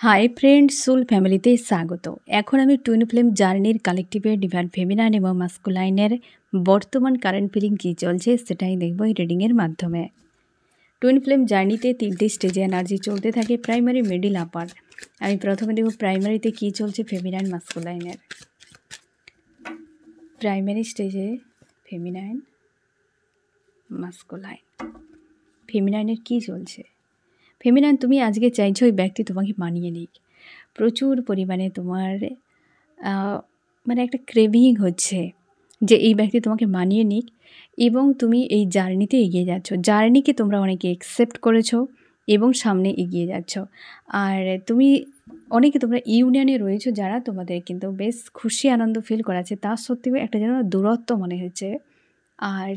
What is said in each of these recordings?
Hi friends, soul ফ্যামিলিতে স্বাগত। এখন আমি টুইন ফ্লেম জার্নির কালেকটিভের ডিভাইন ফেমিনাইন এবং মাস্কুলাইনের বর্তমান কারেন্ট ফিলিং কী চলছে সেটাই দেখব এই রিডিংয়ের মাধ্যমে। টুইন ফ্লেম জার্নিতে 3টে স্টেজে এনার্জি চলতে থাকে, প্রাইমারি, মিডিল, আপার। আমি প্রথমে দেখব প্রাইমারিতে কী চলছে ফেমিনাইন মাস্কুলাইনের। প্রাইমারি স্টেজে ফেমিনাইন মাস্কুলাইন, ফেমিনাইনের কী চলছে। ফেমিনাইন, তুমি আজকে চাইছো ওই ব্যক্তি তোমাকে মানিয়ে নিক। প্রচুর পরিমাণে তোমার একটা ক্রেভিং হচ্ছে যে এই ব্যক্তি তোমাকে মানিয়ে নিক এবং তুমি এই জার্নিতে এগিয়ে যাচ্ছ। জার্নিকে তোমরা অনেকে অ্যাকসেপ্ট করেছো এবং সামনে এগিয়ে যাচ্ছ। আর তোমরা ইউনিয়নে রয়েছো যারা তোমাদের কিন্তু বেশ খুশি আনন্দ ফিল করাচ্ছে, তা সত্ত্বেও একটা যেন দূরত্ব মনে হচ্ছে। আর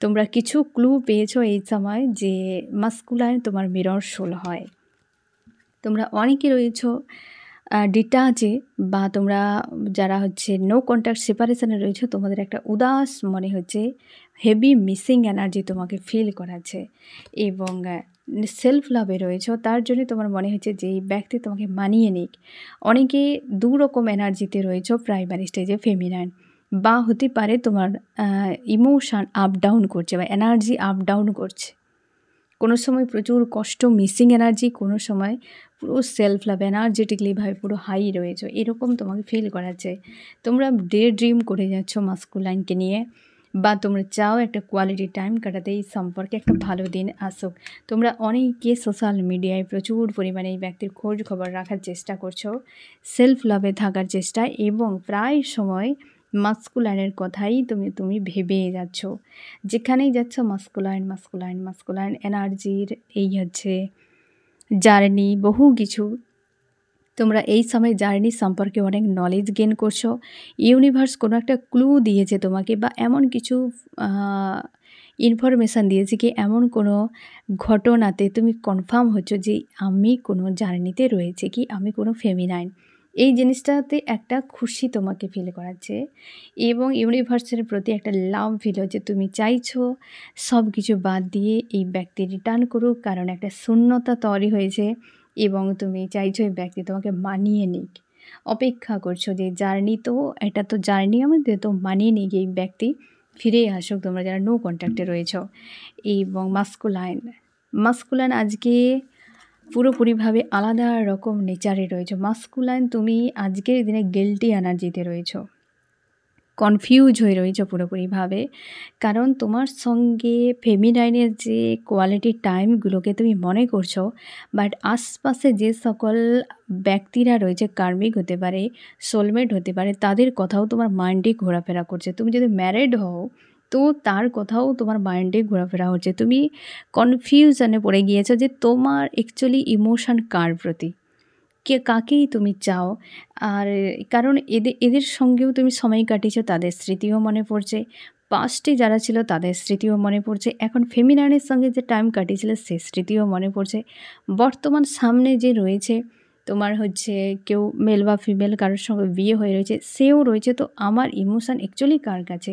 তোমরা কিছু ক্লু পেয়েছো এই সময় যে মাস্কুলাইন তোমার মিরর সোল হয়। তোমরা অনেকে রয়েছো ডিটাচে, বা তোমরা যারা নো কন্ট্যাক্ট সেপারেশনে রয়েছো, তোমাদের একটা উদাস মনে হচ্ছে, হেভি মিসিং এনার্জি তোমাকে ফিল করাচ্ছে এবং সেলফ লাভে রয়েছো। তার জন্য তোমার মনে হচ্ছে যে এই ব্যক্তি তোমাকে মানিয়ে নিক। অনেকে দুরকম এনার্জিতে রয়েছো প্রাইমারি স্টেজে ফেমিনাইন, বা হতে পারে তোমার ইমোশান আপ ডাউন করছে বা এনার্জি আপ ডাউন করছে। কোনো সময় প্রচুর কষ্ট, মিসিং এনার্জি, কোনো সময় পুরো সেলফ লাভ এনার্জেটিকলিভাবে পুরো হাই রয়েছে, এরকম তোমাকে ফিল করাচ্ছে। তোমরা ডে ড্রিম করে যাচ্ছ মাস্কুলাইনকে নিয়ে, বা তোমরা চাও একটা কোয়ালিটি টাইম কাটাতে, এই সম্পর্কে একটা ভালো দিন আসুক। তোমরা অনেকে সোশ্যাল মিডিয়ায় প্রচুর পরিমাণে এই ব্যক্তির খোঁজ খবর রাখার চেষ্টা করছো, সেলফ লাভে থাকার চেষ্টা, এবং প্রায় সময় মাস্কুলাইনের কথাই তুমি ভেবে যাচ্ছ। যেখানেই যাচ্ছ মাস্কুলাইন মাস্কুলাইন মাস্কুলাইন এনার্জির এই জার্নি, বহু কিছু। তোমরা এই সময় জার্নি সম্পর্কে অনেক নলেজ গেইন করছো। ইউনিভার্স কোনো একটা ক্লু দিয়েছে তোমাকে, বা এমন কিছু ইনফরমেশান দিয়েছে কি এমন কোনো ঘটনাতে তুমি কনফার্ম হচ্ছ যে আমি কোনো জার্নিতে রয়েছে, কি আমি কোনো ফেমিনাইন। এই জিনিসটাতে একটা খুশি তোমাকে ফিল করাচ্ছে এবং ইউনিভার্সের প্রতি একটা লাভ ফিল হচ্ছে। তুমি চাইছো সব কিছু বাদ দিয়ে এই ব্যক্তি রিটার্ন করুক, কারণ একটা শূন্যতা তৈরি হয়েছে এবং তুমি চাইছো এই ব্যক্তি তোমাকে মানিয়ে নিক। অপেক্ষা করছো যে জার্নি, তো এটা তো জার্নি আমাদের, তো মানিয়ে নিক এই ব্যক্তি, ফিরে আসুক তোমরা যারা নো কন্ট্যাক্টে রয়েছ। এবং মাস্কুলাইন আজকে পুরোপুরিভাবে আলাদা রকম নেচারে রয়েছে। মাস্কুলাইন, তুমি আজকের দিনে গিল্টি এনার্জিতে রয়েছ, কনফিউজ হয়ে রয়েছে পুরোপুরিভাবে, কারণ তোমার সঙ্গে ফেমিনাইনের যে কোয়ালিটি টাইমগুলোকে তুমি মনে করছো, বাট আশপাশে যে সকল ব্যক্তিরা রয়েছে, কার্মিক হতে পারে, সোলমেট হতে পারে, তাদের কথাও তোমার মাইন্ডে ঘোরাফেরা করছে। তুমি যদি ম্যারিড হও তো তার কথাও তোমার মাইন্ডে ঘোরাফেরা হচ্ছে। তুমি কনফিউশনে পড়ে গিয়েছো যে তোমার অ্যাকচুয়ালি ইমোশান কার প্রতি, কাকেই তুমি চাও। আর কারণ এদের সঙ্গেও তুমি সময় কাটিয়েছো, তাদের স্মৃতিও মনে পড়ছে, পাস্টে যারা ছিল তাদের স্মৃতিও মনে পড়ছে, এখন ফেমিনাইনের সঙ্গে যে টাইম কাটিয়েছিলে সে স্মৃতিও মনে পড়ছে। বর্তমান সামনে যে রয়েছে তোমার কেউ মেল বা ফিমেল কারোর সঙ্গে বিয়ে হয়ে রয়েছে, সেও রয়েছে। তো আমার ইমোশান অ্যাকচুয়ালি কার কাছে,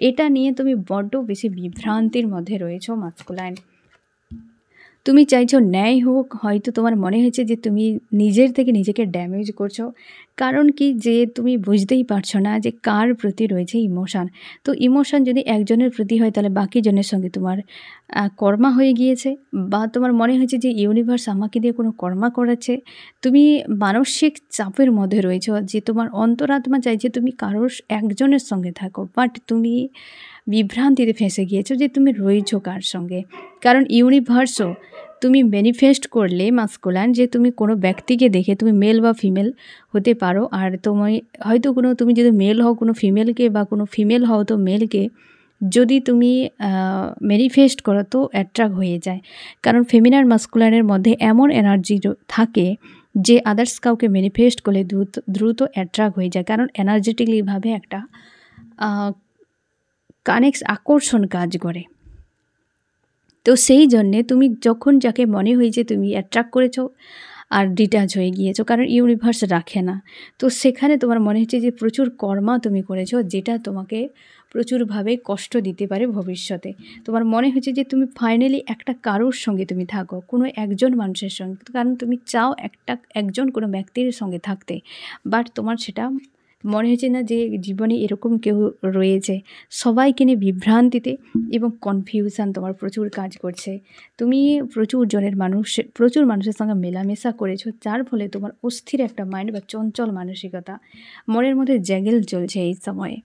এটা নিয়ে তুমি বড্ড বেশি বিভ্রান্তির মধ্যে রয়েছো মাস্কুলাইন। তুমি চাইছো ন্যায় হোক, হয়তো তোমার মনে হয়েছে যে তুমি নিজের থেকে নিজেকে ড্যামেজ করছো। কারণ কি, যে তুমি বুঝতেই পারছো না যে কার প্রতি রয়েছে ইমোশান। তো ইমোশান যদি একজনের প্রতি হয় তাহলে বাকি জনের সঙ্গে তোমার কর্মা হয়ে গিয়েছে, বা তোমার মনে হয়েছে যে ইউনিভার্স আমাকে দিয়ে কোনো কর্মা করাচ্ছে। তুমি মানসিক চাপের মধ্যে রয়েছো যে তোমার অন্তরাত্মা চাইছে তুমি কারোর একজনের সঙ্গে থাকো, বাট তুমি বিভ্রান্তিতে ফেঁসে গিয়েছো যে তুমি রয়েছো কার সঙ্গে। কারণ ইউনিভার্সও তুমি ম্যানিফেস্ট করলে মাস্কুলাইন যে তুমি কোনো ব্যক্তিকে দেখে, তুমি মেল বা ফিমেল হতে পারো, আর হয়তো তুমি যদি মেল হও কোনো ফিমেলকে, বা কোনো ফিমেল হও তো মেলকে, যদি তুমি ম্যানিফেস্ট করো তো অ্যাট্রাক্ট হয়ে যায়। কারণ ফেমিনার মাস্কুলাইনের মধ্যে এমন এনার্জি থাকে যে আদার্স কাউকে ম্যানিফেস্ট করলে দ্রুত অ্যাট্রাক্ট হয়ে যায়, কারণ এনার্জেটিকলিভাবে একটা আকর্ষণ কাজ করে। তো সেই জন্যে তুমি যখন যাকে মনে হয়েছে তুমি অ্যাট্রাক্ট করেছো, আর ডিটাচ হয়ে গিয়েছো, কারণ ইউনিভার্স রাখে না। তো সেখানে তোমার মনে হচ্ছে যে প্রচুর কর্মা তুমি করেছো, যেটা তোমাকে প্রচুরভাবে কষ্ট দিতে পারে ভবিষ্যতে। তোমার মনে হচ্ছে যে তুমি ফাইনালি একটা কারোর সঙ্গে তুমি থাকো, কোনো একজন মানুষের সঙ্গে, কারণ তুমি চাও একজন কোনো ব্যক্তির সঙ্গে থাকতে, বাট তোমার সেটা মনে হচ্ছে না যে জীবনে এরকম কেউ রয়েছে। সবাইকে নিয়ে বিভ্রান্তিতে এবং কনফিউশন তোমার প্রচুর কাজ করছে। তুমি প্রচুর মানুষের সঙ্গে মেলামেশা করেছো, যার ফলে তোমার অস্থির একটা মাইন্ড বা চঞ্চল মানসিকতা, মনের মধ্যে জ্যাগেল চলছে এই সময়ে।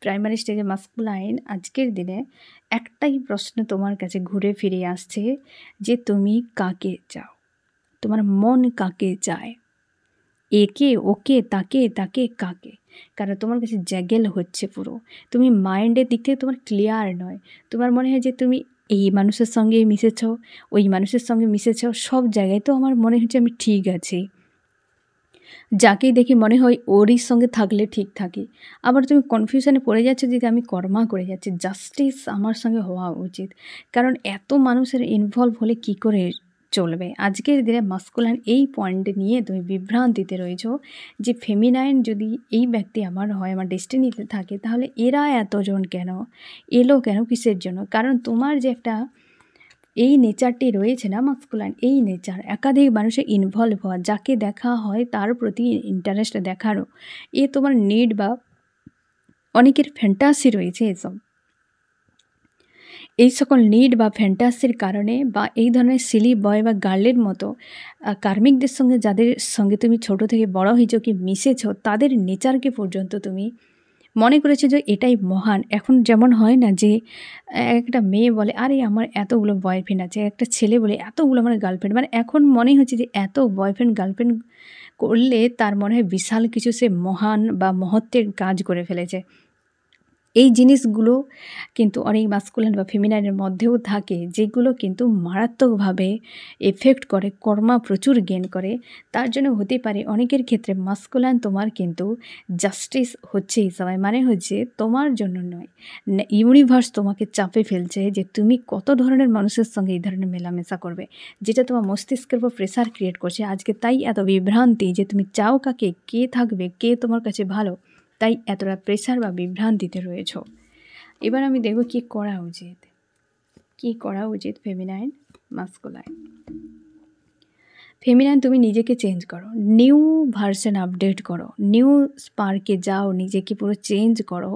প্রাইমারি স্টেজে মাস্কুলাইন আজকের দিনে একটাই প্রশ্ন তোমার কাছে ঘুরে ফিরে আসছে যে তুমি কাকে চাও, তোমার মন কাকে চায়, একে ওকে তাকে তাকে কাকে। কারণ তোমার কাছে জ্যাগেল হচ্ছে পুরো, তুমি মাইন্ডের দিক থেকে তোমার ক্লিয়ার নয়। তোমার মনে হয় যে তুমি এই মানুষের সঙ্গে মিশেছ, ওই মানুষের সঙ্গে মিশেছ, সব জায়গায় তো আমার মনে হচ্ছে আমি ঠিক আছি, যাকেই দেখি মনে হয় ওরই সঙ্গে থাকলে ঠিক থাকি। আবার তুমি কনফিউশনে পড়ে যাচ্ছ যে আমি কর্মা করে যাচ্ছি, জাস্টিস আমার সঙ্গে হওয়া উচিত। কারণ এত মানুষের ইনভলভ হলে কি করে চলবে। আজকের দিনে মাস্কুলাইন এই পয়েন্ট নিয়ে তুমি বিভ্রান্তিতে রয়েছো যে ফেমিনাইন যদি এই ব্যক্তি আমার হয়, আমার ডেস্টিনিতে থাকে, তাহলে এরা এতজন কেন এলো, কেন কিসের জন্য? কারণ তোমার যে একটা এই নেচারটি রয়েছে না মাস্কুলাইন, এই নেচার একাধিক মানুষের ইনভলভ হওয়া, যাকে দেখা হয় তার প্রতি ইন্টারেস্ট দেখারও, এ তোমার নিড বা অনেকের ফ্যান্টাসি রয়েছে। এই সকল নিড বা ফ্যান্টাসির কারণে বা এই ধরনের সিলি বয় বা গার্লের মতো কার্মিকদের সঙ্গে, যাদের সঙ্গে তুমি ছোট থেকে বড় হয়েছো কি মিশেছো, তাদের নেচারকে পর্যন্ত তুমি মনে করেছে যে এটাই মহান। এখন যেমন হয় না যে একটা মেয়ে বলে আরে আমার এতগুলো বয়ফ্রেন্ড আছে, একটা ছেলে বলে এতগুলো আমার গার্লফ্রেন্ড, মানে এখন মনে হচ্ছে যে এত বয়ফ্রেন্ড গার্লফ্রেন্ড করলে তার মনে হয় বিশাল কিছু সে মহান বা মহত্বের কাজ করে ফেলেছে। এই জিনিসগুলো কিন্তু অনেক মাস্কুলাইন বা ফেমিনাইনের মধ্যেও থাকে, যেগুলো কিন্তু মারাত্মকভাবে এফেক্ট করে, কর্মা প্রচুর গেন করে। তার জন্য হতে পারে অনেকের ক্ষেত্রে মাস্কুলাইন তোমার কিন্তু জাস্টিস হচ্ছে এই সময়, মানে হচ্ছে তোমার জন্য নয়, ইউনিভার্স তোমাকে চাপে ফেলছে যে তুমি কত ধরনের মানুষের সঙ্গে এই ধরনের মেলামেশা করবে, যেটা তোমার মস্তিষ্কের উপর প্রেশার ক্রিয়েট করছে আজকে। তাই এত বিভ্রান্তি যে তুমি চাও কাকে, কে থাকবে, কে তোমার কাছে ভালো, তাই এতটা প্রেশার বা বিভ্রান্তিতে রয়েছ। এবার আমি দেখব কি করা উচিত, কি করা উচিত ফেমিনাইন মাস্কুলাইন। ফেমিনাইন তুমি নিজেকে চেঞ্জ করো, নিউ ভার্সন আপডেট করো, নিউ স্পার্কে যাও, নিজেকে পুরো চেঞ্জ করো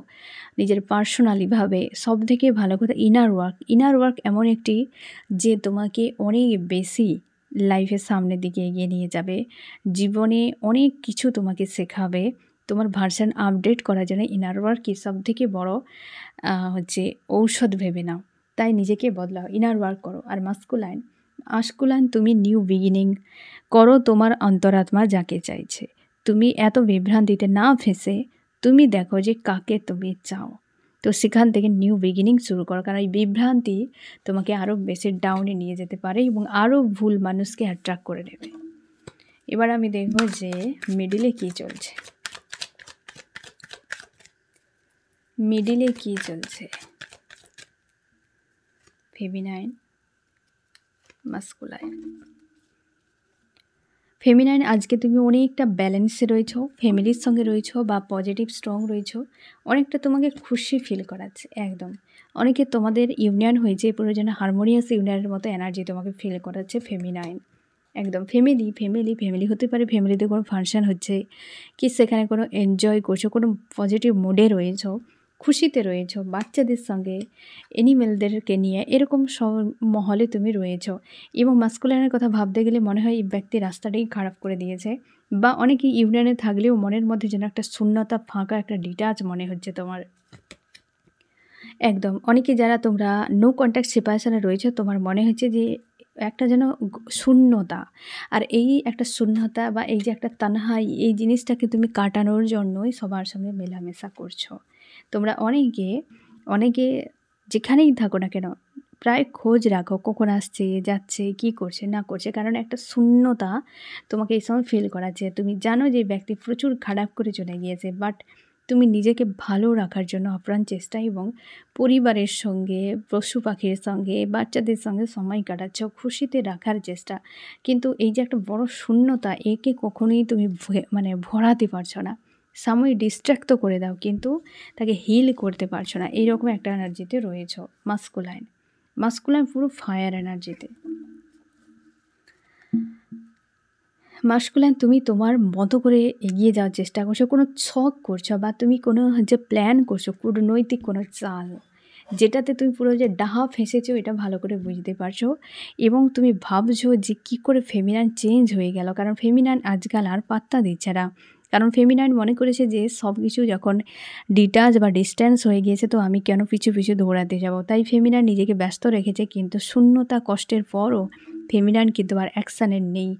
নিজের পার্সোনালিভাবে। সব থেকে ভালো কথা ইনার ওয়ার্ক এমন একটি যে তোমাকে অনেক বেশি লাইফের সামনের দিকে এগিয়ে নিয়ে যাবে, জীবনে অনেক কিছু তোমাকে শেখাবে। তোমার ভার্সন আপডেট করার জন্য ইনার ওয়ার্কই সবথেকে বড় ঔষধ ভেবে নাও। তাই নিজেকে বদলাও, ইনার ওয়ার্ক করো। আর মাস্কুলাইন তুমি নিউ বিগিনিং করো, তোমার অন্তরাত্মা যাকে চাইছে। তুমি এত বিভ্রান্তিতে না ফেঁসে তুমি দেখো যে কাকে তুমি চাও, তো সেখান থেকে নিউ বিগিনিং শুরু করো। কারণ এই বিভ্রান্তি তোমাকে আরও বেশি ডাউনে নিয়ে যেতে পারে এবং আরও ভুল মানুষকে অ্যাট্রাক্ট করে নেবে। এবার আমি দেখব যে মিডিলে কী চলছে, মিডিলে কী চলছে ফেমিনাইন মাস্কুলাইন। ফেমিনাইন আজকে তুমি অনেকটা ব্যালেন্সে রয়েছো, ফ্যামিলির সঙ্গে রয়েছো বা পজিটিভ স্ট্রং রয়েছো, অনেকটা তোমাকে খুশি ফিল করাচ্ছে একদম। অনেকে তোমাদের ইউনিয়ন হয়েছে, পুরো যেন হারমোনিয়াস ইউনিয়নের মতো এনার্জি তোমাকে ফিল করাচ্ছে ফেমিনাইন। একদম ফ্যামিলি হতে পারে, ফ্যামিলিতে কোনো ফাংশন হচ্ছে কি সেখানে কোনো এনজয় করছো, কোনো পজিটিভ মুডে রয়েছো, খুশিতে রয়েছো, বাচ্চাদের সঙ্গে, অ্যানিমেলদেরকে নিয়ে এরকম মহলে তুমি রয়েছো। এবং মাস্কুলাইনের কথা ভাবতে গেলে মনে হয় এই ব্যক্তি রাস্তাটাই খারাপ করে দিয়েছে, বা অনেকে ইউনিয়নে থাকলেও মনের মধ্যে যেন একটা শূন্যতা, ফাঁকা একটা ডিটাচ মনে হচ্ছে তোমার। একদম অনেকে যারা তোমরা নো কন্ট্যাক্ট সেপারেশনে রয়েছে, তোমার মনে হচ্ছে যে একটা যেন শূন্যতা, আর এই একটা শূন্যতা বা এই যে একটা তানহাই, এই জিনিসটাকে তুমি কাটানোর জন্যই সবার সঙ্গে মেলামেশা করছো। তোমরা অনেকে যেখানেই থাকো না কেন প্রায় খোঁজ রাখো কখন আসছে, যাচ্ছে, কি করছে না করছে, কারণ একটা শূন্যতা তোমাকে এই সময় ফিল করাচ্ছে। তুমি জানো যে ব্যক্তি প্রচুর খারাপ করে চলে গিয়েছে, বাট তুমি নিজেকে ভালো রাখার জন্য আপ্রাণ চেষ্টা এবং পরিবারের সঙ্গে, পশু পাখির সঙ্গে, বাচ্চাদের সঙ্গে সময় কাটাচ্ছ, খুশিতে রাখার চেষ্টা। কিন্তু এই যে একটা বড় শূন্যতা, একে কখনোই তুমি মানে ভরাতে পারছো না। সময় ডিস্ট্র্যাক্ট তো করে দাও, কিন্তু তাকে হিল করতে পারছো না। এইরকম একটা এনার্জিতে রয়েছো মাস্কুলাইন। মাস্কুলাইন পুরো ফায়ার এনার্জিতে। মাস্কুলাইন, তুমি তোমার মতো করে এগিয়ে যাওয়ার চেষ্টা করছো, কোনো ছক করছো বা তুমি কোনো যে প্ল্যান করছো, কূটনৈতিক কোনো চাল, যেটাতে তুমি পুরো যে ডাহা ফেঁসেছো এটা ভালো করে বুঝতে পারছো। এবং তুমি ভাবছো যে কী করে ফেমিনাইন চেঞ্জ হয়ে গেল, কারণ ফেমিনাইন আজকাল আর পাত্তা দিচ্ছে না। কারণ ফেমিনাইন মনে করেছে যে সব কিছু যখন ডিটাচ বা ডিস্ট্যান্স হয়ে গিয়েছে, তো আমি কেন পিছু পিছু দৌড়াতে যাব। তাই ফেমিনাইন নিজেকে ব্যস্ত রেখেছে, কিন্তু শূন্যতা কষ্টের পরও ফেমিনাইন কিন্তু আর অ্যাকশানের নেই,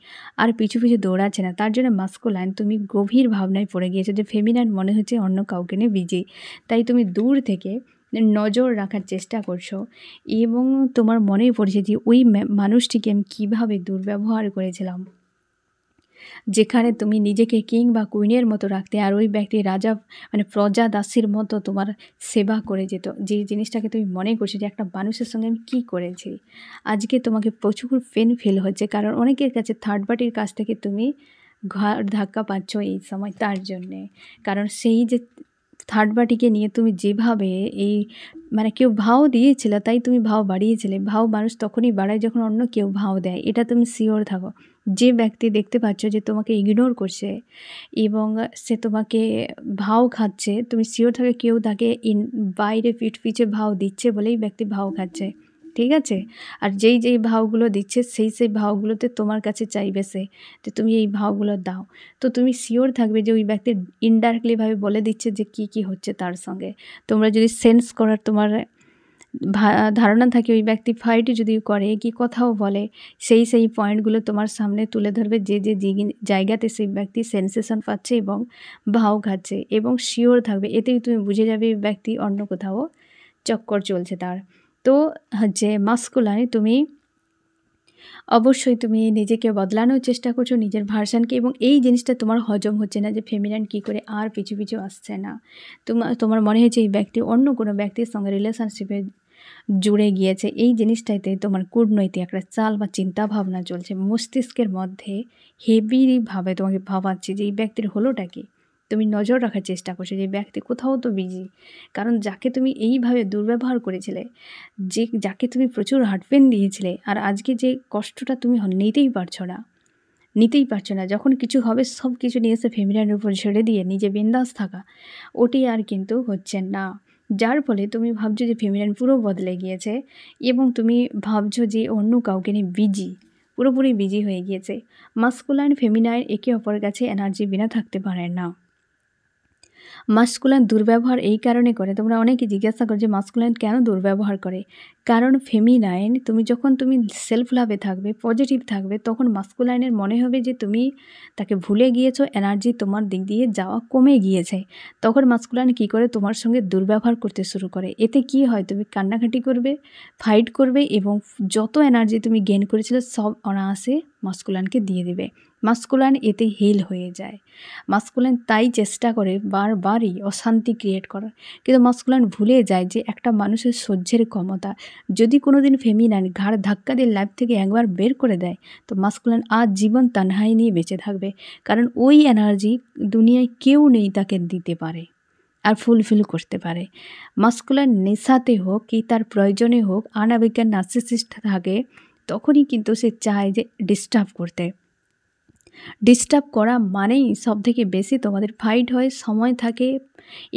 আর পিছু পিছু দৌড়াচ্ছে না। তার জন্য মাস্কুলাইন, তুমি গভীর ভাবনায় পড়ে গিয়েছো যে ফেমিনাইন মনে হচ্ছে অন্য কাউকে নিয়ে বিজি। তাই তুমি দূর থেকে নজর রাখার চেষ্টা করছো এবং তোমার মনেই পড়েছে যে ওই মানুষটিকে আমি কীভাবে দুর্ব্যবহার করেছিলাম, যেখানে তুমি নিজেকে কিং বা কুইনের মতো রাখতে, আর ওই ব্যক্তি রাজা মানে প্রজা দাসীর মতো তোমার সেবা করে যেত। যে জিনিসটাকে তুমি মনে করছো যে একটা মানুষের সঙ্গে আমি কী করেছি। আজকে তোমাকে প্রচুর পেন ফিল হচ্ছে, কারণ অনেকের কাছে থার্ড পার্টির কাছ থেকে তুমি ঘাড় ধাক্কা পাচ্ছ এই সময় তার জন্যে। কারণ সেই যে থার্ড পার্টিকে নিয়ে তুমি যেভাবে এই মানে কেউ ভাও দিয়েছিল, তাই তুমি ভাও বাড়িয়েছিলে। ভাও মানুষ তখনই বাড়ায় যখন অন্য কেউ ভাও দেয়, এটা তুমি শিওর থাকো। যে ব্যক্তি দেখতে পাচ্ছ যে তোমাকে ইগনোর করছে এবং সে তোমাকে ভাও খাচ্ছে, তুমি শিওর থাকো কেউ তাকে বাইরে পিঠ পিছে ভাও দিচ্ছে বলেই ব্যক্তি ভাও খাচ্ছে, ঠিক আছে? আর যেই ভাওগুলো দিচ্ছে সেই ভাওগুলোতে তোমার কাছে চাইবে সে যে তুমি এই ভাওগুলো দাও। তো তুমি শিওর থাকবে যে ওই ব্যক্তি ইনডাইরেক্টলিভাবে বলে দিচ্ছে যে কী হচ্ছে তার সঙ্গে। তোমরা যদি সেন্স করার তোমার ধারণা থাকে, ওই ব্যক্তি ফাইটই যদি করে কি কথাও বলে, সেই পয়েন্টগুলো তোমার সামনে তুলে ধরবে, যে জায়গাতে সেই ব্যক্তি সেন্সেশন পাচ্ছে এবং ভাও খাচ্ছে, এবং শিওর থাকবে এতেই তুমি বুঝে যাবে এই ব্যক্তি অন্য কোথাও চক্কর চলছে তার। তো হচ্ছে মাস্কুলাইন, তুমি অবশ্যই তুমি নিজেকে বদলানোর চেষ্টা করছো, নিজের ভার্সানকে, এবং এই জিনিসটা তোমার হজম হচ্ছে না যে ফেমিনাইন কী করে আর পিছু পিছু আসছে না। তোমার মনে হয়েছে এই ব্যক্তি অন্য কোনো ব্যক্তির সঙ্গে রিলেশনশিপে জুড়ে গিয়েছে। এই জিনিসটাতে তোমার কূটনৈতিক একটা চাল বা চিন্তা ভাবনা চলছে মস্তিষ্কের মধ্যে, হেভিভাবে তোমাকে ভাবাচ্ছে যে এই ব্যক্তির হলোটা কি। তুমি নজর রাখার চেষ্টা করছো যে ব্যক্তি কোথাও তো বিজি, কারণ যাকে তুমি এইভাবে দুর্ব্যবহার করেছিলে, যাকে তুমি প্রচুর হার্টপেন দিয়েছিলে, আর আজকে যে কষ্টটা তুমি নিতেই পারছো না। যখন কিছু হবে সব কিছু নিয়ে এসে ফেমিনাইনের উপর ছেড়ে দিয়ে নিজে বিন্দাস থাকা, ওটি আর কিন্তু হচ্ছে না। যার ফলে তুমি ভাবছো যে ফেমিনাইন পুরো বদলে গিয়েছে এবং তুমি ভাবছো যে অন্য কাউকে নিয়ে পুরোপুরি বিজি হয়ে গিয়েছে। মাস্কুলাইন ফেমিনাইন একে অপরের কাছে এনার্জি বিনা থাকতে পারে না। মাস্কুলাইন দুর্ব্যবহার এই কারণে করে, তোমরা অনেকে জিজ্ঞাসা করো যে মাস্কুলাইন কেন দুর্ব্যবহার করে। কারণ ফেমিনাইন, তুমি যখন সেলফ লাভে থাকবে, পজিটিভ থাকবে, তখন মাস্কুলাইনের মনে হবে যে তুমি তাকে ভুলে গিয়েছো, এনার্জি তোমার দিক দিয়ে যাওয়া কমে গিয়েছে। তখন মাস্কুলাইন কী করে, তোমার সঙ্গে দুর্ব্যবহার করতে শুরু করে। এতে কি হয়, তুমি কান্নাকাটি করবে, ফাইট করবে, এবং যত এনার্জি তুমি গেইন করেছিলে সব অনায়াসে মাস্কুলাইনকে দিয়ে দেবে। মাস্কুলাইন এতে হিল হয়ে যায়। মাস্কুলাইন তাই চেষ্টা করে বারবারই অশান্তি ক্রিয়েট করার, কিন্তু মাস্কুলাইন ভুলে যায় যে একটা মানুষের সহ্যের ক্ষমতা। যদি কোনো দিন ফেমিনাইন ঘাড় ধাক্কা দিয়ে লাইফ থেকে একবার বের করে দেয়, তো মাস্কুলাইন আজ জীবন তানহাই নিয়ে বেঁচে থাকবে, কারণ ওই এনার্জি দুনিয়ায় কেউ নেই তাকে দিতে পারে আর ফুলফিল করতে পারে। মাস্কুলাইন নেশাতে হোক কি তার প্রয়োজনে হোক, আনাবিজ্ঞান নার্সিসিস্ট থাকে, তখনই কিন্তু সে চায় যে ডিস্টার্ব করা মানেই সবথেকে বেশি তোমাদের ফাইট হয়, সময় থাকে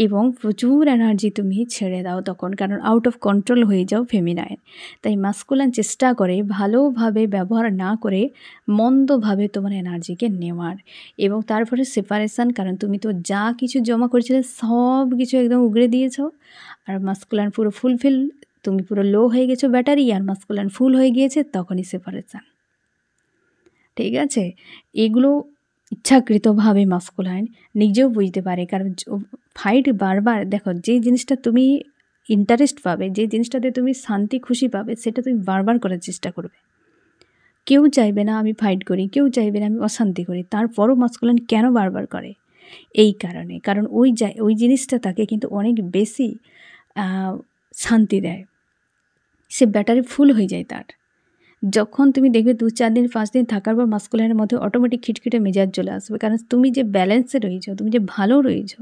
এবং প্রচুর এনার্জি তুমি ছেড়ে দাও তখন, কারণ আউট অফ কন্ট্রোল হয়ে যাও ফেমিনাইন। তাই মাস্কুলাইন চেষ্টা করে ভালোভাবে ব্যবহার না করে মন্দভাবে তোমার এনার্জিকে নেওয়ার, এবং তারপরে সেপারেশান, কারণ তুমি তো যা কিছু জমা করেছিলে সব কিছু একদম উগড়ে দিয়েছো, আর মাস্কুলাইন পুরো ফুলফিল, তুমি পুরো লো হয়ে গেছো ব্যাটারি, আর মাস্কুলাইন ফুল হয়ে গিয়েছে, তখনই সেপারেশান। ঠিক আছে, এগুলো ইচ্ছাকৃতভাবে মাস্কুলাইন নিজেও বুঝতে পারে, কারণ ফাইট বারবার দেখো, যে জিনিসটা তুমি ইন্টারেস্ট পাবে, যে জিনিসটাতে তুমি শান্তি খুশি পাবে, সেটা তুমি বারবার করার চেষ্টা করবে। কেউ চাইবে না আমি ফাইট করি, কেউ চাইবে না আমি অশান্তি করি, তারপরও মাস্কুলাইন কেন বারবার করে, এই কারণে, কারণ ওই জিনিসটা তাকে কিন্তু অনেক বেশি শান্তি দেয়, সে ব্যাটারি ফুল হয়ে যায় তার। যখন তুমি দেখবে 2-4 দিন 5 দিন থাকার পর মাস্কুলাইনের মধ্যে অটোমেটিক খিটখিটে মেজাজ চলে আসবে, কারণ তুমি যে ব্যালেন্সে রয়েছো, তুমি যে ভালো রয়েছো,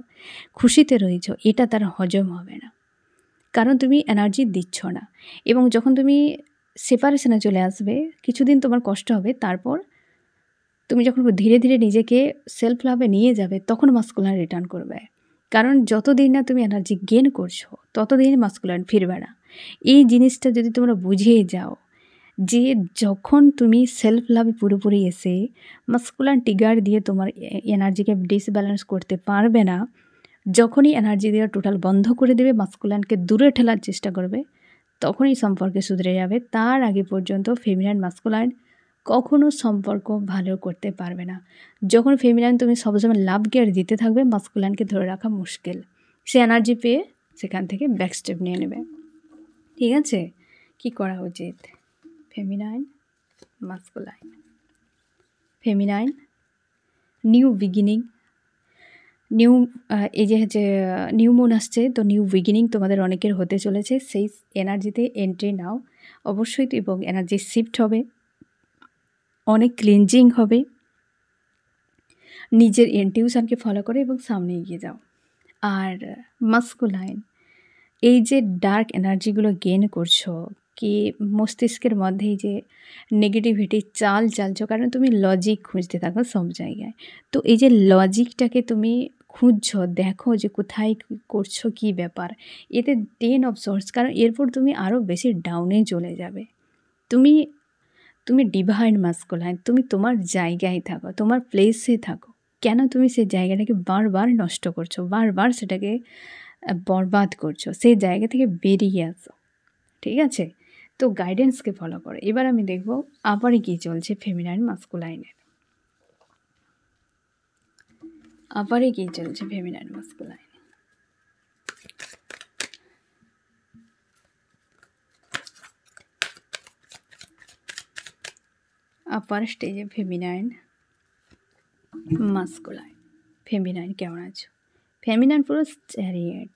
খুশিতে রয়েছো, এটা তার হজম হবে না, কারণ তুমি এনার্জি দিচ্ছ না। এবং যখন তুমি সেপারেশনে চলে আসবে, কিছুদিন তোমার কষ্ট হবে, তারপর তুমি যখন ধীরে ধীরে নিজেকে সেলফ লাভে নিয়ে যাবে, তখন মাস্কুলাইন রিটার্ন করবে। কারণ যতদিন না তুমি এনার্জি গেন করছো, ততদিন মাস্কুলাইন ফিরবে না। এই জিনিসটা যদি তোমরা বুঝিয়ে যাও যে যখন তুমি সেলফ লাভে পুরোপুরি এসে মাস্কুলাইন ট্রিগার দিয়ে তোমার এনার্জিকে ডিসব্যালেন্স করতে পারবে না, যখনই এনার্জি দেওয়া টোটাল বন্ধ করে দেবে, মাস্কুলাইনকে দূরে ঠেলার চেষ্টা করবে, তখনই সম্পর্কে সুধরে যাবে। তার আগে পর্যন্ত ফেমিনাইন মাস্কুলাইন কখনো সম্পর্ক ভালো করতে পারবে না। যখন ফেমিনাইন তুমি সবসময় লাভ কেয়ার দিতে থাকবে, মাস্কুলাইনকে ধরে রাখা মুশকিল, সে এনার্জি পেয়ে সেখান থেকে ব্যাক স্টেপ নিয়ে নেবে। ঠিক আছে, কি করা উচিত? Feminine masculine. Feminine new beginning, এই যে নিউ মুন আসছে, তো নিউ বিগিনিং তোমাদের অনেকের হতে চলেছে। সেই এনার্জিতে এন্ট্রি নাও অবশ্যই, এবং এনার্জি শিফট হবে, অনেক ক্লিনজিং হবে। নিজের ইনটিউশনকে ফলো করে এবং সামনে এগিয়ে যাও। আর মাস্কুলাইন, এই যে ডার্ক এনার্জিগুলো গেন করছো, কি মস্তিষ্কের মধ্যেই যে নেগেটিভিটি চালছো, কারণ তুমি লজিক খুঁজতে থাকো সব জায়গায়। তো এই যে লজিকটাকে তুমি খুঁজছো, দেখো যে কোথায় করছো, কি ব্যাপার, এতে 10 অফ সোর্স, কারণ এরপর তুমি আরও বেশি ডাউনে চলে যাবে। তুমি ডিভাইন মাস্কুলাইন, তুমি তোমার জায়গায় থাকো, তোমার প্লেসে থাকো। কেন তুমি সেই জায়গাটাকে বারবার নষ্ট করছো, বারবার সেটাকে বরবাদ করছো? সেই জায়গা থেকে বেরিয়ে আসো, ঠিক আছে? তো গাইডেন্সকে ফলো করো। এবার আমি দেখব আবারই কী চলছে ফেমিনাইন মাস্কুলাইনের, আবারই কী চলছে ফেমিনাইন মাস্কুলাইন। আপার স্টেজে ফেমিনাইন মাস্কুলাইন। ফেমিনাইন কেমন আছো? ফেমিনাইন পুরো চ্যারিয়েট,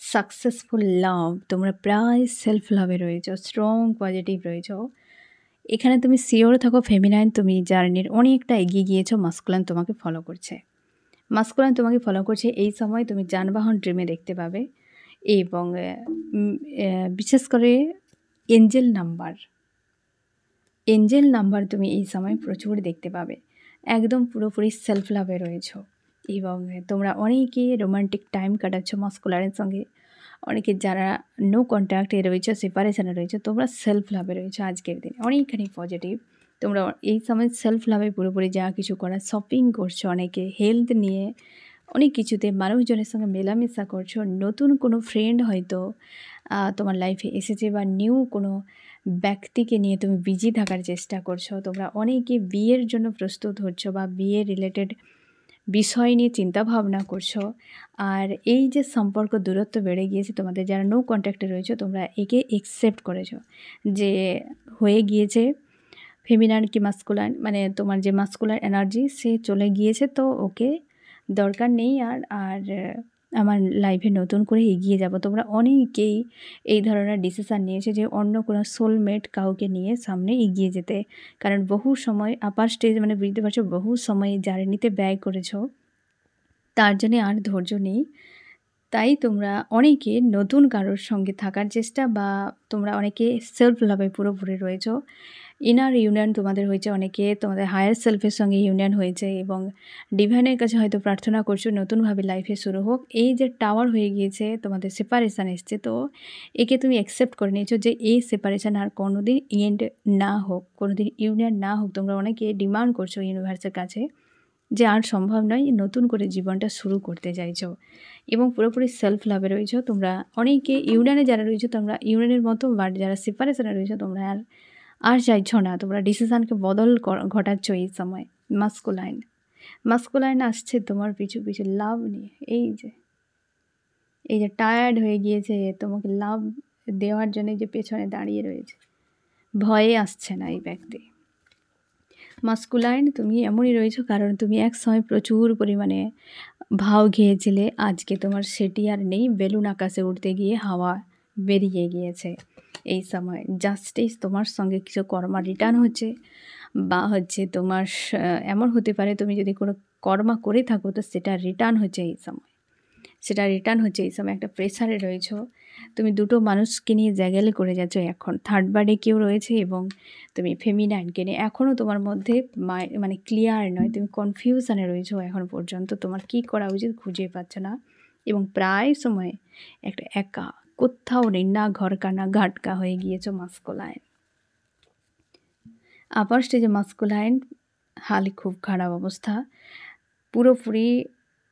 সাকসেসফুল লাভ, তোমরা প্রায় সেলফ লাভে রয়েছো, স্ট্রং পজিটিভ রয়েছো। এখানে তুমি শিওর থাকো ফেমিনাইন তুমি জার্নির অনেকটা এগিয়ে গিয়েছো, মাস্কুলাইন তোমাকে ফলো করছে, মাস্কুলাইন তোমাকে ফলো করছে। এই সময় তুমি যানবাহন ড্রিমে দেখতে পাবে, এবং বিশেষ করে এঞ্জেল নাম্বার তুমি এই সময় প্রচুর দেখতে পাবে। একদম পুরোপুরি সেলফ লাভে রয়েছো, এবং তোমরা অনেকে রোমান্টিক টাইম কাটাচ্ছ মাস্কুলাইনের সঙ্গে। অনেকে যারা নো কন্ট্যাক্টে রয়েছে, সেপারেশনে রয়েছে, তোমরা সেলফ লাভে রয়েছো আজকের দিনে, অনেকখানি পজিটিভ। তোমরা এই সময় সেলফ লাভে পুরোপুরি যা কিছু করার, শপিং করছো, অনেকে হেলথ নিয়ে অনেক কিছুতে মানুষজনের সঙ্গে মেলামেশা করছো। নতুন কোনো ফ্রেন্ড হয়তো তোমার লাইফে এসেছে, বা নিউ কোনো ব্যক্তিকে নিয়ে তুমি বিজি থাকার চেষ্টা করছো। তোমরা অনেকে বিয়ের জন্য প্রস্তুত হচ্ছ, বা বিয়ে রিলেটেড বিষয় নিয়ে চিন্তা ভাবনা করছো। আর এই যে সম্পর্ক দূরত্ব বেড়ে গিয়েছে, তোমাদের যারা নো কন্ট্যাক্টে রয়েছে, তোমরা একে একসেপ্ট করেছো যে হয়ে গিয়েছে ফেমিনাইন কি মাস্কুলাইন, মানে তোমার যে মাস্কুলাইন এনার্জি সে চলে গিয়েছে, তো ওকে দরকার নেই আর আমার লাইফে নতুন করে এগিয়ে যাব। তোমরা অনেকেই এই ধরনের ডিসিশান নিয়েছে যে অন্য কোনো সোলমেট কাউকে নিয়ে সামনে এগিয়ে যেতে, কারণ বহু সময় আপার স্টেজ, মানে বুঝতে পারছো, বহু সময় জার্নিতে ব্যয় করেছো, তার জন্যে আর ধৈর্য নেই। তাই তোমরা অনেকে নতুন কারোর সঙ্গে থাকার চেষ্টা, বা তোমরা অনেকে সেলফ লাভে পুরোপুরি রয়েছো। ইনার ইউনিয়ন তোমাদের হয়েছে, অনেকে তোমাদের হায়ার সেলফের সঙ্গে ইউনিয়ন হয়েছে, এবং ডিভাইনের কাছে হয়তো প্রার্থনা করছো নতুনভাবে লাইফে শুরু হোক। এই যে টাওয়ার হয়ে গিয়েছে, তোমাদের সেপারেশান এসছে, তো একে তুমি অ্যাকসেপ্ট করে নিয়েছো যে এই সেপারেশান আর কোনো দিন এন্ড না হোক, কোনো দিন ইউনিয়ন না হোক। তোমরা অনেকে ডিমান্ড করছো ইউনিভার্সের কাছে যে আর সম্ভব নয়, নতুন করে জীবনটা শুরু করতে চাইছো, এবং পুরোপুরি সেলফ লাভে রয়েছো। তোমরা অনেকে ইউনিয়নে যারা রয়েছো, তোমরা ইউনিয়নের মতো, বাট যারা সেপারেশনে রয়েছো, তোমরা আর চাইছো না, তোমরা ডিসিশানকে বদল ঘটাচ্ছ এই সময়। মাস্কুলাইন আসছে তোমার পিছু পিছু লাভ নিয়ে। এই যে টায়ার্ড হয়ে গিয়েছে, তোমাকে লাভ দেওয়ার জন্য যে পেছনে দাঁড়িয়ে রয়েছে, ভয়ে আসছে না এই ব্যক্তি। মাস্কুলাইন তুমি এমনই রয়েছো, কারণ তুমি এক সময় প্রচুর পরিমাণে ভাও খেয়েছিলে। আজকে তোমার সেটি আর নেই। বেলুন আকাশে উঠতে গিয়ে হাওয়া বেরিয়ে গিয়েছে। এই সময় জাস্টিস তোমার সঙ্গে কিছু কর্মা রিটার্ন হচ্ছে, বা হচ্ছে তোমার এমন হতে পারে তুমি যদি কোনো কর্মা করে থাকো তো সেটা রিটার্ন হচ্ছে এই সময়। একটা প্রেসারে রয়েছো। তুমি দুটো মানুষকে নিয়ে জায়গালে করে যাচ্ছ। এখন থার্ড বারে কেউ রয়েছে এবং তুমি ফেমিনাইনকে নিয়ে এখনও তোমার মধ্যে মানে ক্লিয়ার নয়, তুমি কনফিউশনে রয়েছো এখন পর্যন্ত। তোমার কি করা উচিত খুঁজে পাচ্ছ না, এবং প্রায় সময় একটা একা, কোথাও নেই, না ঘরকা না ঘাটকা হয়ে গিয়েছো মাস্কুলাইন। আপার স্টেজে মাস্কুলাইন হাল খুব খারাপ অবস্থা, পুরোপুরি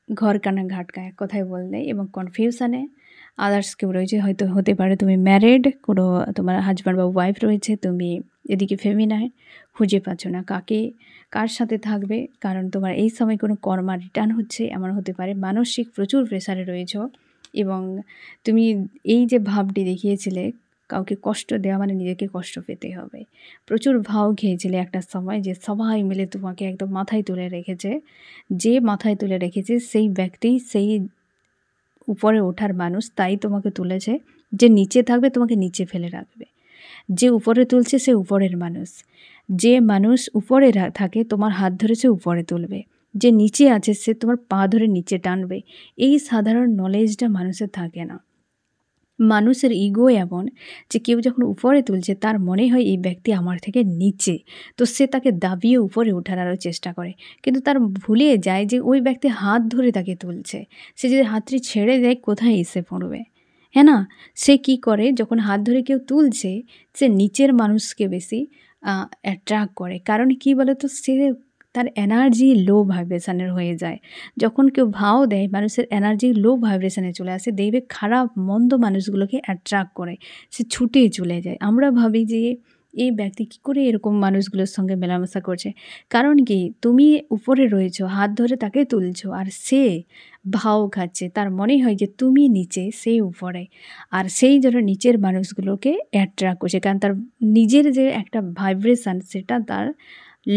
ঘরকানা ঘাটকা এক কথায় বললে, এবং কনফিউশনে। আদার্স কেউ রয়েছে, হয়তো হতে পারে তুমি ম্যারিড, কোনো তোমার হাজব্যান্ড বা ওয়াইফ রয়েছে, তুমি এদিকে ফেমিনাইন খুঁজে পাচ্ছ না কার সাথে থাকবে, কারণ তোমার এই সময় কোনো কর্মা রিটার্ন হচ্ছে এমন হতে পারে। মানসিক প্রচুর প্রেসারে রয়েছো, এবং তুমি এই যে ভাবটি দেখিয়েছিলে কাউকে কষ্ট দেওয়া মানে নিজেকে কষ্ট পেতে হবে। প্রচুর ভাও খেয়েছিলে একটা সময়, যে সবাই মিলে তোমাকে একদম মাথায় তুলে রেখেছে। যে মাথায় তুলে রেখেছে সেই ব্যক্তি, সেই উপরে ওঠার মানুষ, তাই তোমাকে তুলেছে। যে নিচে থাকবে তোমাকে নিচে ফেলে রাখবে, যে উপরে তুলছে সে উপরের মানুষ। যে মানুষ উপরে থাকে তোমার হাত ধরে সে উপরে তুলবে, যে নিচে আছে সে তোমার পা ধরে নিচে টানবে। এই সাধারণ নলেজটা মানুষের থাকে না। মানুষের ইগো এমন যে কেউ যখন উপরে তুলছে তার মনে হয় এই ব্যক্তি আমার থেকে নিচে, তো সে তাকে দাবিয়ে উপরে ওঠার আরও চেষ্টা করে, কিন্তু তার ভুলে যায় যে ওই ব্যক্তি হাত ধরে তাকে তুলছে। সে যদি হাতটি ছেড়ে দেয় কোথায় এসে পড়বে, হ্যাঁ না? সে কি করে, যখন হাত ধরে কেউ তুলছে সে নিচের মানুষকে বেশি অ্যাট্রাক্ট করে। কারণ কি বলে তো, সে তার এনার্জি লো ভাইব্রেশনের হয়ে যায়। যখন কেউ ভাও দেয় মানুষের এনার্জি লো ভাইব্রেশনে চলে আসে, দেখবে খারাপ মন্দ মানুষগুলোকে অ্যাট্রাক্ট করে, সে ছুটে চলে যায়। আমরা ভাবি যে এই ব্যক্তি কী করে এরকম মানুষগুলোর সঙ্গে মেলামেশা করছে। কারণ কি, তুমি উপরে রয়েছো, হাত ধরে তাকে তুলছো, আর সে ভাও খাচ্ছে। তার মনে হয় যে তুমি নিচে, সে উপরে, আর সেই জন্য নিচের মানুষগুলোকে অ্যাট্রাক্ট করছে। কারণ তার নিজের যে একটা ভাইব্রেশন সেটা তার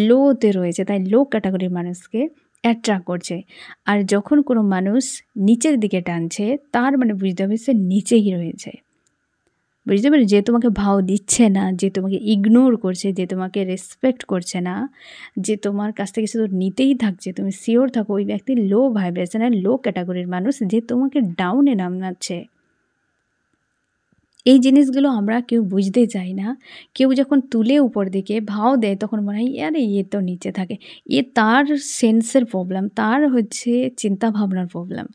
লোতে রয়েছে, তাই লো ক্যাটাগরির মানুষকে অ্যাট্রাক্ট করছে। আর যখন কোনো মানুষ নিচের দিকে টানছে তার মানে বুঝতে হবে সে নিচেই রয়েছে। বুঝতে পারি, যে তোমাকে ভাও দিচ্ছে না, যে তোমাকে ইগনোর করছে, যে তোমাকে রেসপেক্ট করছে না, যে তোমার কাছ থেকে শুধু নিতেই থাকছে, তুমি শিওর থাকো ওই ব্যক্তি লো ভাইব্রেশনের লো ক্যাটাগরির মানুষ, যে তোমাকে ডাউনে নামাচ্ছে। এই জিনিসগুলো আমরা কেউ বুঝতে চাই না। কেউ যখন তুলে উপর দিকে ভাও দেয় তখন মনে হয় আরে এ তো নিচে থাকে, তার সেন্সের প্রবলেম, তার হচ্ছে চিন্তাভাবনার প্রবলেম।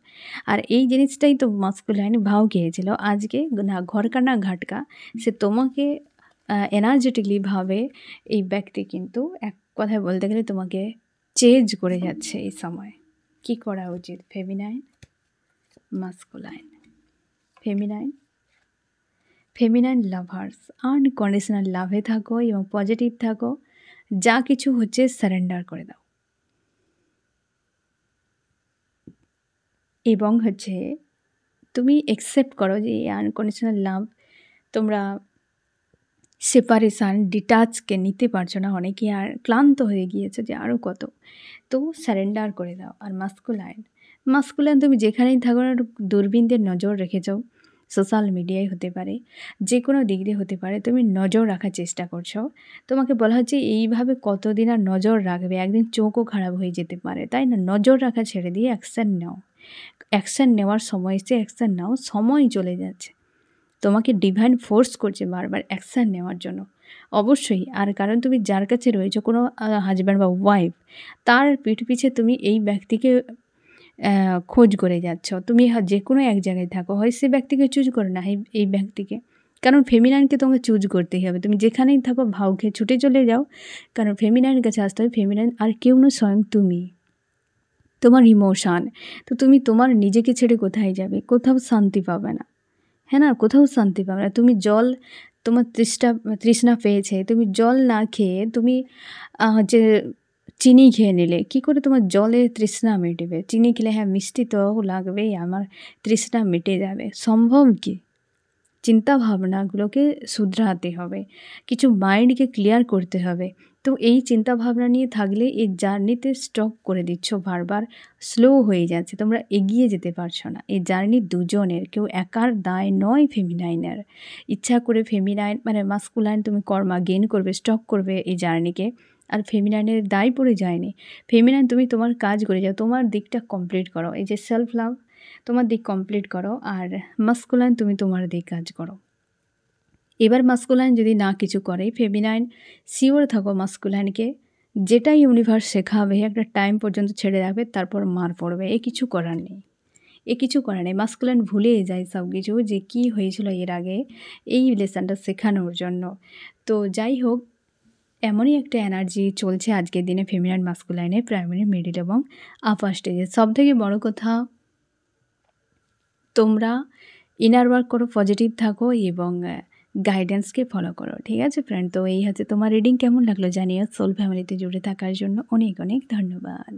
আর এই জিনিসটাই তো মাস্কুলাইন ভাও খেয়েছিল। আজকে না ঘরকা না ঘাটকা, সে তোমাকে এনার্জেটিকলিভাবে এই ব্যক্তি কিন্তু এক কথায় বলতে গেলে তোমাকে চেঞ্জ করে যাচ্ছে এই সময়। কি করা উচিত? Feminine, masculine. Feminine lovers, unconditional লাভে থাকো এবং পজিটিভ থাকো। যা কিছু হচ্ছে সারেন্ডার করে দাও, এবং হচ্ছে তুমি অ্যাকসেপ্ট করো যে এই আনকন্ডিশনাল লাভ, তোমরা সেপারেশান, ডিটাচকে নিতে পারছো না, অনেকে আর ক্লান্ত হয়ে গিয়েছে যে আরও কত, তো সারেন্ডার করে দাও। আর মাস্কুলাইন তুমি যেখানেই থাকো না, দূরবীনদের নজর রেখে যাও। সোশ্যাল মিডিয়ায় হতে পারে, যে কোনো দিক দিয়ে হতে পারে, তুমি নজর রাখার চেষ্টা করছো। তোমাকে বলা হচ্ছে এইভাবে কতদিন আর নজর রাখবে, একদিন চোখও খারাপ হয়ে যেতে পারে, তাই না? নজর রাখা ছেড়ে দিয়ে অ্যাকশান নাও। অ্যাকশান নেওয়ার সময় এসে অ্যাকশান নাও, সময় চলে যাচ্ছে। তোমাকে ডিভাইন ফোর্স করছে বারবার অ্যাকশান নেওয়ার জন্য, অবশ্যই। আর কারণ তুমি যার কাছে রয়েছো, কোনো হাজব্যান্ড বা ওয়াইফ, তার পিছে তুমি এই ব্যক্তিকে খোঁজ করে যাচ্ছ। তুমি যে কোনো এক জায়গায় থাকো, হয় সে ব্যক্তিকে চুজ করো, না এই ব্যক্তিকে। কারণ ফেমিনাইনকে তোমাকে চুজ করতেই হবে। তুমি যেখানেই থাকো ভাও খেয়ে ছুটে চলে যাও, কারণ ফেমিনাইনের কাছে আসতে হবে। ফেমিনাইন আর কেউ না, স্বয়ং তুমি, তোমার ইমোশান। তো তুমি তোমার নিজেকে ছেড়ে কোথায় যাবে? কোথাও শান্তি পাবে না, হ্যাঁ না? কোথাও শান্তি পাবে না। তুমি জল, তোমার তৃষ্ণা পেয়েছে, তুমি জল না খেয়ে তুমি হচ্ছে চিনি খেয়ে নিলে, কি করে তোমার জলে তৃষ্ণা মিটবে? চিনি খেলে হ্যাঁ মিষ্টি তো লাগবেই, আমার তৃষ্ণা মিটে যাবে, সম্ভব কি? চিন্তা ভাবনাগুলোকে শুধরাতে হবে, কিছু মাইন্ডকে ক্লিয়ার করতে হবে, তো এই চিন্তাভাবনা নিয়ে থাকলে এই জার্নিতে স্টপ করে দিচ্ছ বারবার, স্লো হয়ে যাচ্ছে, তোমরা এগিয়ে যেতে পারছো না। এই জার্নি দুজনের, কেউ একার দায় নয় ফেমিনাইনের। ইচ্ছা করে ফেমিনাইন মানে মাস্কুলাইন তুমি কর্মা গেইন করবে, স্টপ করবে এই জার্নিকে, আর ফেমিনাইনের দায় পড়ে যায়নি। ফেমিনাইন তুমি তোমার কাজ করে যাও, তোমার দিকটা কমপ্লিট করো, এই যে সেলফ লাভ তোমার দিক কমপ্লিট করো, আর মাস্কুলাইন তুমি তোমার দিক কাজ করো। এবার মাস্কুলাইন যদি না কিছু করে, ফেমিনাইন শিওর থাকো মাস্কুলাইনকে যেটা ইউনিভার্স শেখাবে একটা টাইম পর্যন্ত ছেড়ে রাখবে, তারপর মার পড়বে। কিছু করার নেই, কিছু করার নেই। মাস্কুলাইন ভুলেই যায় সব কিছু যে কী হয়েছিল এর আগে, এই লেসনটা শেখানোর জন্য। তো যাই হোক, এমনই একটা এনার্জি চলছে আজকের দিনে ফেমিনাইন মাস্কুলাইনে, প্রাইমারি, মিডিল এবং আপার স্টেজে। সবথেকে বড় কথা, তোমরা ইনার ওয়ার্ক করো, পজিটিভ থাকো এবং গাইডেন্সকে ফলো করো। ঠিক আছে ফ্রেন্ড? তো এই হচ্ছে তোমার রিডিং। কেমন লাগলো জানিও। সোল ফ্যামিলিতে জুড়ে থাকার জন্য অনেক অনেক ধন্যবাদ।